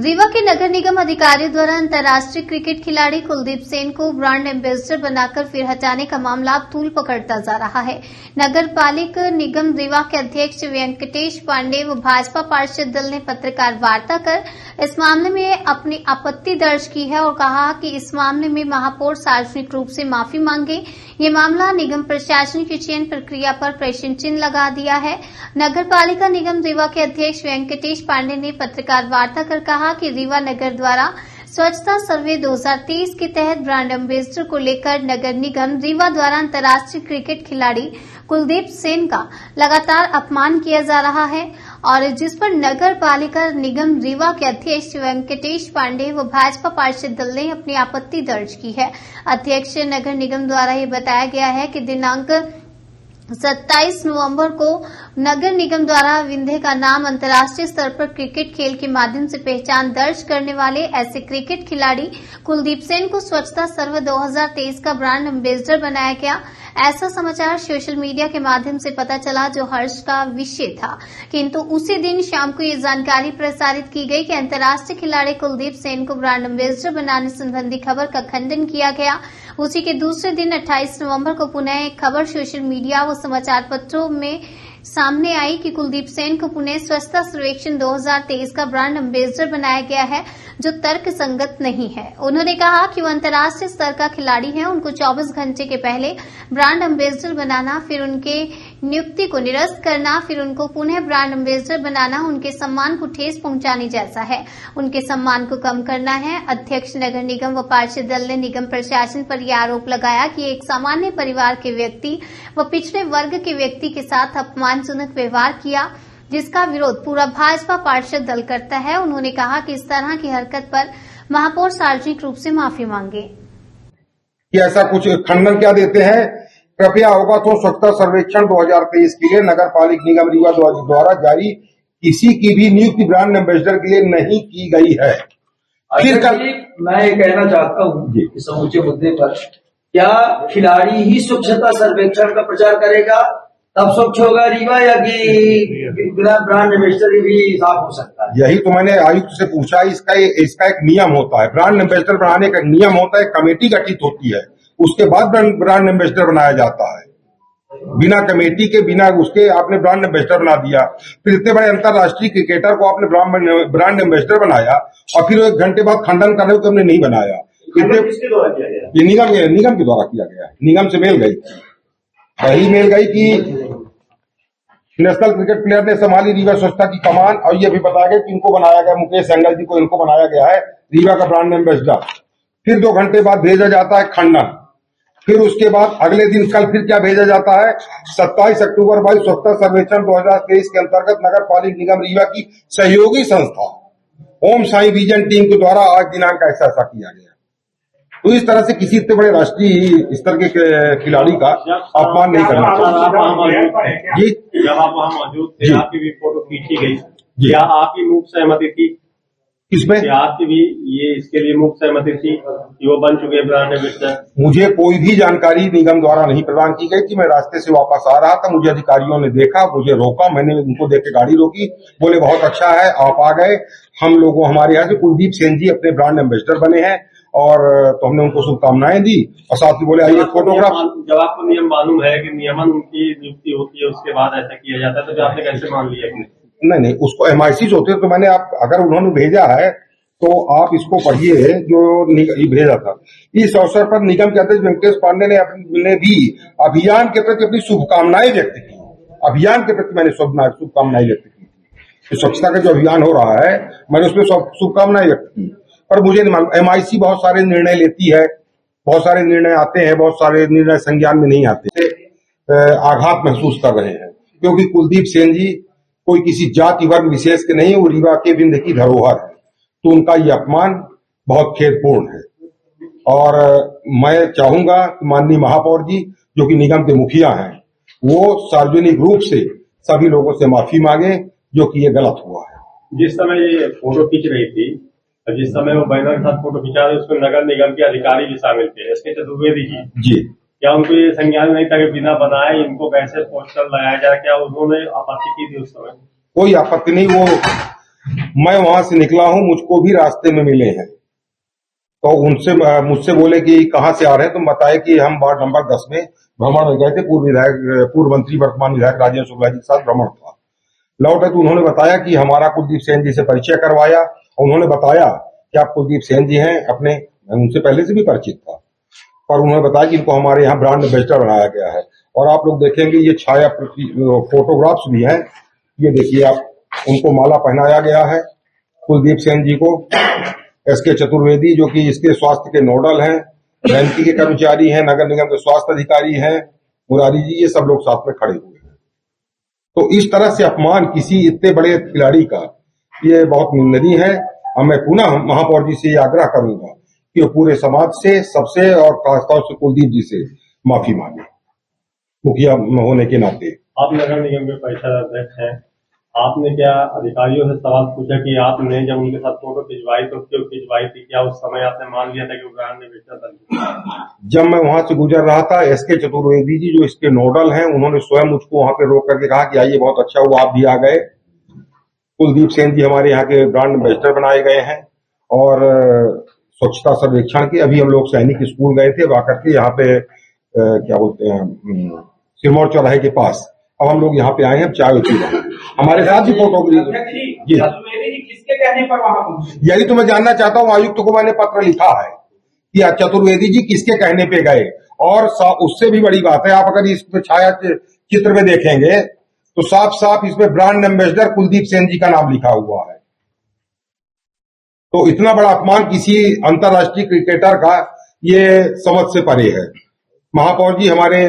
रीवा के नगर निगम अधिकारियों द्वारा अंतर्राष्ट्रीय क्रिकेट खिलाड़ी कुलदीप सेन को ब्रांड एम्बेसडर बनाकर फिर हटाने का मामला अब तूल पकड़ता जा रहा है। नगर पालिक निगम रीवा के अध्यक्ष वेंकटेश पांडे व भाजपा पार्षद दल ने पत्रकार वार्ता कर इस मामले में अपनी आपत्ति दर्ज की है और कहा कि इस मामले में महापौर सार्वजनिक रूप से माफी मांगे। ये मामला निगम प्रशासन की चयन प्रक्रिया पर प्रश्न चिन्ह लगा दिया है। नगर पालिका निगम रीवा के अध्यक्ष वेंकटेश पांडे ने पत्रकार वार्ता कर कहा कि रीवा नगर द्वारा स्वच्छता सर्वे 2023 के तहत ब्रांड एम्बेसडर को लेकर नगर निगम रीवा द्वारा अंतर्राष्ट्रीय क्रिकेट खिलाड़ी कुलदीप सेन का लगातार अपमान किया जा रहा है और जिस पर नगर पालिका निगम रीवा के अध्यक्ष वेंकटेश पांडे व भाजपा पार्षद दल ने अपनी आपत्ति दर्ज की है। अध्यक्ष नगर निगम द्वारा ये बताया गया है कि दिनांक 27 नवंबर को नगर निगम द्वारा विंध्य का नाम अंतर्राष्ट्रीय स्तर पर क्रिकेट खेल के माध्यम से पहचान दर्ज करने वाले ऐसे क्रिकेट खिलाड़ी कुलदीप सेन को स्वच्छता सर्वे 2023 का ब्रांड एम्बेसडर बनाया गया। ऐसा समाचार सोशल मीडिया के माध्यम से पता चला जो हर्ष का विषय था, किंतु उसी दिन शाम को ये जानकारी प्रसारित की गई कि अंतर्राष्ट्रीय खिलाड़ी कुलदीप सेन को ब्रांड एम्बेसडर बनाने संबंधी खबर का खंडन किया गया। उसी के दूसरे दिन 28 नवंबर को पुनः एक खबर सोशल मीडिया व समाचार पत्रों में सामने आई कि कुलदीप सेन को पुणे स्वच्छता सर्वेक्षण 2023 का ब्रांड एम्बेसडर बनाया गया है, जो तर्क संगत नहीं है। उन्होंने कहा कि वो अंतर्राष्ट्रीय स्तर का खिलाड़ी है, उनको 24 घंटे के पहले ब्रांड एम्बेसडर बनाना, फिर उनके नियुक्ति को निरस्त करना, फिर उनको पुनः ब्रांड एम्बेसडर बनाना उनके सम्मान को ठेस पहुंचाने जैसा है, उनके सम्मान को कम करना है। अध्यक्ष नगर निगम व पार्षद दल ने निगम प्रशासन पर यह आरोप लगाया कि एक सामान्य परिवार के व्यक्ति व पिछड़े वर्ग के व्यक्ति के साथ अपमानजनक व्यवहार किया, जिसका विरोध पूरा भाजपा पार्षद दल करता है। उन्होंने कहा कि इस तरह की हरकत पर महापौर सार्वजनिक रूप से माफी मांगे। ऐसा कुछ खंडन क्या देते हैं? कृपया होगा तो स्वच्छता सर्वेक्षण 2023 के लिए नगर पालिक निगम रीवा द्वारा जारी किसी की भी नियुक्ति ब्रांड एम्बेसडर के लिए नहीं की गई है। मैं ये कहना चाहता हूँ इस समूचे मुद्दे पर, क्या खिलाड़ी ही स्वच्छता सर्वेक्षण का प्रचार करेगा तब स्वच्छ होगा रीवा, या कि बिना ब्रांड एम्बेसडर भी साफ हो सकता है? यही तो मैंने आयुक्त से पूछा। इसका एक नियम होता है, ब्रांड एम्बेसडर बनाने का नियम होता है, कमेटी गठित होती है, उसके बाद ब्रांड एम्बेसडर बनाया जाता है। बिना कमेटी के बिना उसके आपने ब्रांड एम्बेसडर बना दिया, फिर इतने बड़े अंतर्राष्ट्रीय क्रिकेटर को आपने ब्रांड एम्बेसडर बनाया और फिर 1 घंटे बाद खंडन कर रहे हो कि हमने नहीं बनाया। किसके द्वारा किया गया? ये निगम के द्वारा किया गया है। निगम से मेल गई, वही मेल गई कि नेशनल क्रिकेट प्लेयर ने संभाली रीवा स्वच्छता की कमान और ये भी बताया गया कि इनको बनाया गया, मुकेश सेंगल जी को इनको बनाया गया है रीवा का ब्रांड एम्बेसडर। फिर 2 घंटे बाद भेजा जाता है खंडन। फिर उसके बाद अगले दिन कल फिर क्या भेजा जाता है? 27 अक्टूबर 22 स्वच्छता सर्वेक्षण 2023 के अंतर्गत नगर पालिक निगम रीवा की सहयोगी संस्था ओम साई विजन टीम के द्वारा आज दिनांक ऐसा किया गया। तो इस तरह से किसी इतने बड़े राष्ट्रीय स्तर के खिलाड़ी का अपमान नहीं करना चाहिए। जी, जब आप वहाँ मौजूद थे, आपकी भी फोटो खींची गई, क्या आपकी मूक सहमति थी? किसमें? आपकी भी ये इसके लिए मूक सहमति थी कि वो बन चुके ब्रांड एम्बेसडर? मुझे कोई भी जानकारी निगम द्वारा नहीं प्रदान की गई कि मैं रास्ते से वापस आ रहा था, मुझे अधिकारियों ने देखा, मुझे रोका, मैंने उनको देख के गाड़ी रोकी, बोले बहुत अच्छा है आप आ गए। हम लोगों हमारे यहाँ से कुलदीप सेन जी अपने ब्रांड एम्बेसडर बने हैं और तो हमने उनको शुभकामनाएं दी और साथ ही बोले आइए फोटोग्राफ। जब आपको नियम मालूम है कि नियमन उनकी नियुक्ति होती है उसके बाद ऐसा किया जाता है, तो आपने कैसे मान लिया? नहीं, उसको MIC होते तो मैंने अगर उन्होंने भेजा है तो आप इसको पढ़िए जो भेजा था। इस अवसर पर निगम के अध्यक्ष वेंकटेश पांडे ने भी अभियान के प्रति अपनी शुभकामनाएं व्यक्त की। अभियान के प्रति मैंने शुभकामनाएं व्यक्त की। स्वच्छता का जो अभियान हो रहा है मैंने उसमें शुभकामनाएं व्यक्त की। पर मुझे नहीं मालूम, MIC बहुत सारे निर्णय लेती है, बहुत सारे निर्णय आते हैं, बहुत सारे निर्णय संज्ञान में नहीं आते। आघात महसूस कर रहे हैं क्योंकि कुलदीप सेन जी कोई किसी जाति वर्ग विशेष के नहीं, वो रीवा के विंध्य की धरोहर है, तो उनका ये अपमान बहुत खेदपूर्ण है। और मैं चाहूंगा कि माननीय महापौर जी जो कि निगम के मुखिया हैं, वो सार्वजनिक रूप से सभी लोगों से माफी मांगे जो कि ये गलत हुआ है। जिस समय ये फोटो खींच रही थी, जिस समय वो बैनर के साथ फोटो खिंचा रहे, उसमें नगर निगम के अधिकारी भी शामिल थे, SK चतुर्वेदी जी। क्या उनको ये संज्ञान नहीं था कि बिना बनाए इनको कैसे पोस्टर लगाया जाए? क्या उन्होंने आपत्ति की थी उस समय? कोई आपत्ति नहीं। वो मैं वहां से निकला हूं, मुझको भी रास्ते में मिले हैं, तो उनसे मुझसे बोले कि कहां से आ रहे हैं, तो बताए कि हम वार्ड नंबर 10 में भ्रमण में गए थे, पूर्व मंत्री वर्तमान विधायक राजेंद्र शुक्ला जी के साथ भ्रमण था। लौटे तो उन्होंने बताया कि हमारा कुलदीप सेन जी से परिचय करवाया, और उन्होंने बताया कि आप कुलदीप सेन जी हैं, अपने उनसे पहले से भी परिचित था, पर उन्होंने बताया कि इनको हमारे यहाँ ब्रांड एम्बेसडर बनाया गया है। और आप लोग देखेंगे ये छाया फोटोग्राफ्स भी हैं, ये देखिए आप, उनको माला पहनाया गया है कुलदीप सेन जी को। एसके चतुर्वेदी जो कि इसके स्वास्थ्य के नोडल हैं, बैंक के कर्मचारी हैं, नगर निगम के स्वास्थ्य अधिकारी हैं, मुरारी जी, ये सब लोग साथ में खड़े हुए हैं। तो इस तरह से अपमान किसी इतने बड़े खिलाड़ी का ये बहुत निंदनीय है। और मैं पुनः महापौर जी से ये आग्रह करूंगा कि वो पूरे समाज से, सबसे, और खासतौर से कुलदीप जी से माफी मांगे, मुखिया होने के नाते। आप नगर निगम के परिषद अध्यक्ष हैं, आपने क्या अधिकारियों से सवाल पूछा कि आपने जब उनके साथ फोटो खिंचवाई तो क्यों खिंचवाई थी? क्या उस समय आपने मान लिया था कि वो ब्रांड एम्बेसडर? जब मैं वहां से गुजर रहा था, एसके चतुर्वेदी जी जो इसके नोडल हैं, उन्होंने स्वयं मुझको वहां पे रोक करके कहा कि आइए, बहुत अच्छा हुआ आप भी आ गए। कुलदीप सेन जी हमारे यहाँ के ब्रांड एम्बेसडर बनाए गए हैं, और स्वच्छता सर्वेक्षण के अभी हम लोग सैनिक स्कूल गए थे, आकर के यहाँ पे क्या बोलते हैं, सिरमौर चौराहे के पास, अब हम लोग यहाँ पे आए हैं, चाय पी रहे हैं, हमारे साथ भी फोटोग्राफी। जी, किसके कहने पर वहां पहुंचे? यही तो मैं जानना चाहता हूँ। आयुक्त को मैंने पत्र लिखा है कि चतुर्वेदी जी किसके कहने पे गए, और उससे भी बड़ी बात है, आप अगर इस छाया चित्र में देखेंगे तो साफ साफ इसमें ब्रांड एम्बेसडर कुलदीप सेन जी का नाम लिखा हुआ है। तो इतना बड़ा अपमान किसी अंतर्राष्ट्रीय क्रिकेटर का, ये समझ से परे है। महापौर जी हमारे